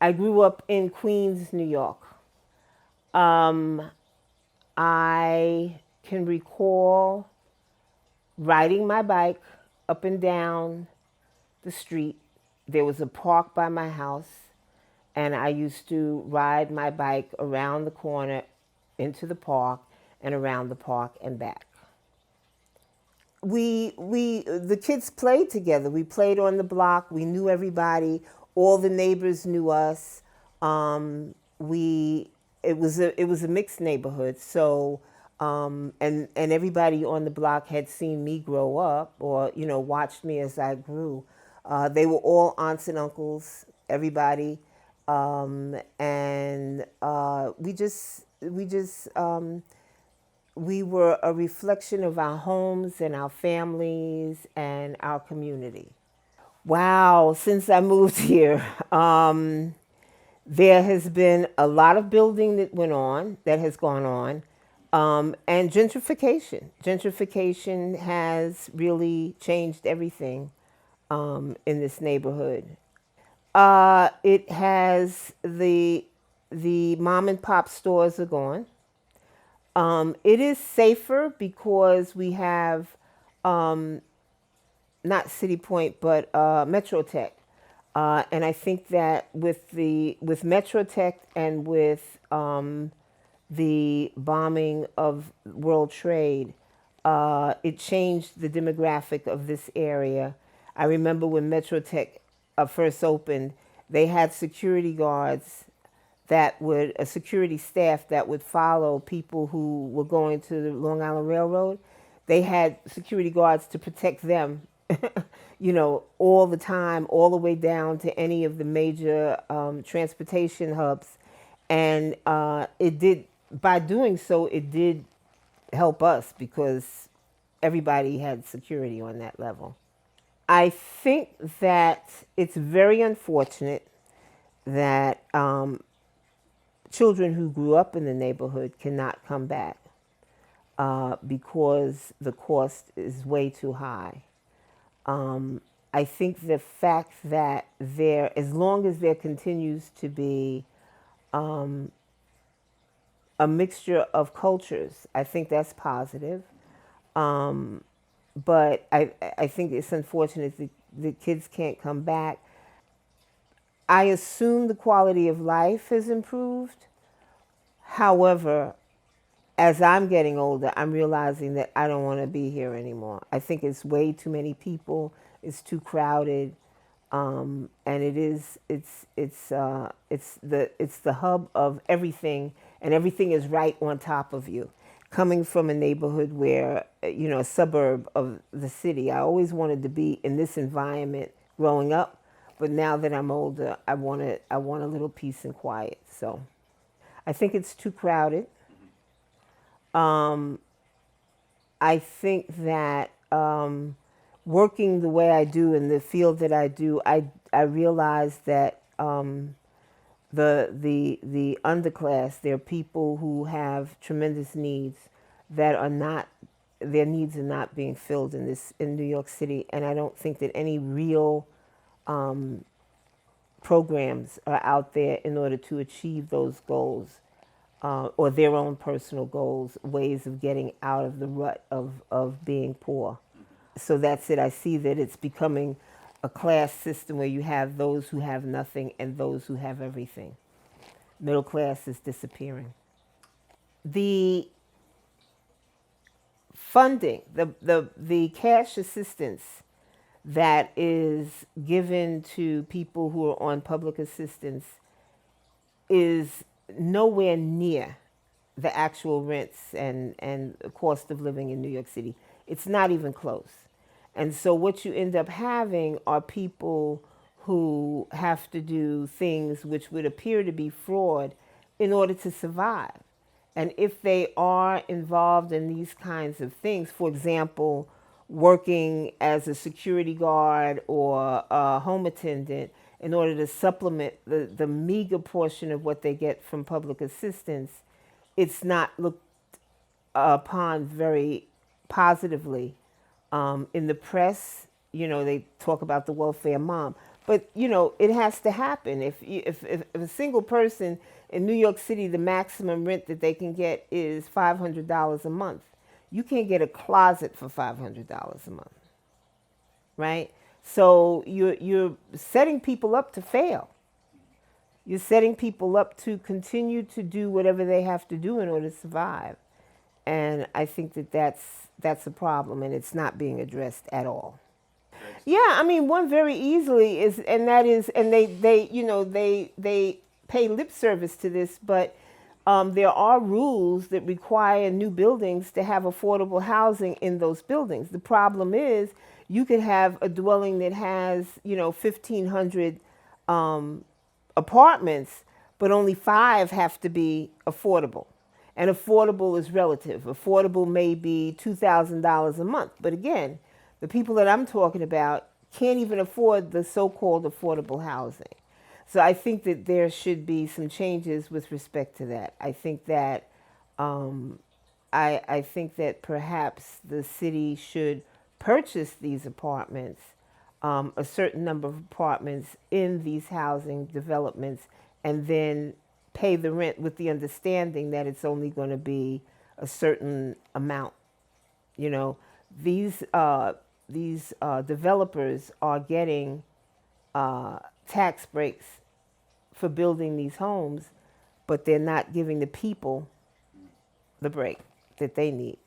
I grew up in Queens, New York. Um, I can recall riding my bike up and down the street. There was a park by my house, and I used to ride my bike around the corner into the park and around the park and back. The kids played together. We played on the block. We knew everybody. All the neighbors knew us. We it was a mixed neighborhood. So and everybody on the block had seen me grow up, or watched me as I grew. They were all aunts and uncles. Everybody. And we were a reflection of our homes and our families and our community. Wow, since I moved here, there has been a lot of building that has gone on, and gentrification. Gentrification has really changed everything in this neighborhood. It has the mom and pop stores are gone. It is safer because we have not City Point, but Metrotech. And I think that with Metrotech and with the bombing of World Trade, it changed the demographic of this area. I remember when Metrotech first opened, they had security guards a security staff that would follow people who were going to the Long Island Railroad. They had security guards to protect them, all the time, all the way down to any of the major transportation hubs. And by doing so, it did help us because everybody had security on that level. I think that it's very unfortunate that children who grew up in the neighborhood cannot come back because the cost is way too high. I think the fact that as long as there continues to be a mixture of cultures, I think that's positive. But I think it's unfortunate that the kids can't come back. I assume the quality of life has improved. However, as I'm getting older, I'm realizing that I don't want to be here anymore. I think it's way too many people. It's too crowded, and it's the hub of everything, and everything is right on top of you. Coming from a neighborhood where a suburb of the city, I always wanted to be in this environment growing up, but now that I'm older, I want a little peace and quiet. So I think it's too crowded. I think that working the way I do in the field that I do, I realize that the underclass, there are people who have tremendous needs that are not their needs are not being filled in New York City, and I don't think that any real programs are out there in order to achieve those goals, or their own personal goals, ways of getting out of the rut of being poor. So that's it. I see that it's becoming a class system where you have those who have nothing and those who have everything. Middle class is disappearing. The funding, the cash assistance that is given to people who are on public assistance is nowhere near the actual rents and cost of living in New York City. It's not even close. And so what you end up having are people who have to do things which would appear to be fraud in order to survive. And if they are involved in these kinds of things, for example, working as a security guard or a home attendant in order to supplement the meager portion of what they get from public assistance, it's not looked upon very positively. In the press, they talk about the welfare mom, But it has to happen. If a single person in New York City, the maximum rent that they can get is $500 a month. You can't get a closet for $500 a month, right? So you're setting people up to fail. You're setting people up to continue to do whatever they have to do in order to survive. And I think that that's a problem, and it's not being addressed at all. Yeah, I mean, one very easily is, and that is, and they pay lip service to this, but there are rules that require new buildings to have affordable housing in those buildings. The problem is, you could have a dwelling that has 1,500 apartments, but only 5 have to be affordable. And affordable is relative. Affordable may be $2,000 a month, but again, the people that I'm talking about can't even afford the so-called affordable housing. So I think that there should be some changes with respect to that. I think that I think that perhaps the city should purchase these apartments, a certain number of apartments in these housing developments, and then pay the rent with the understanding that it's only going to be a certain amount. You know, these developers are getting tax breaks for building these homes, but they're not giving the people the break that they need.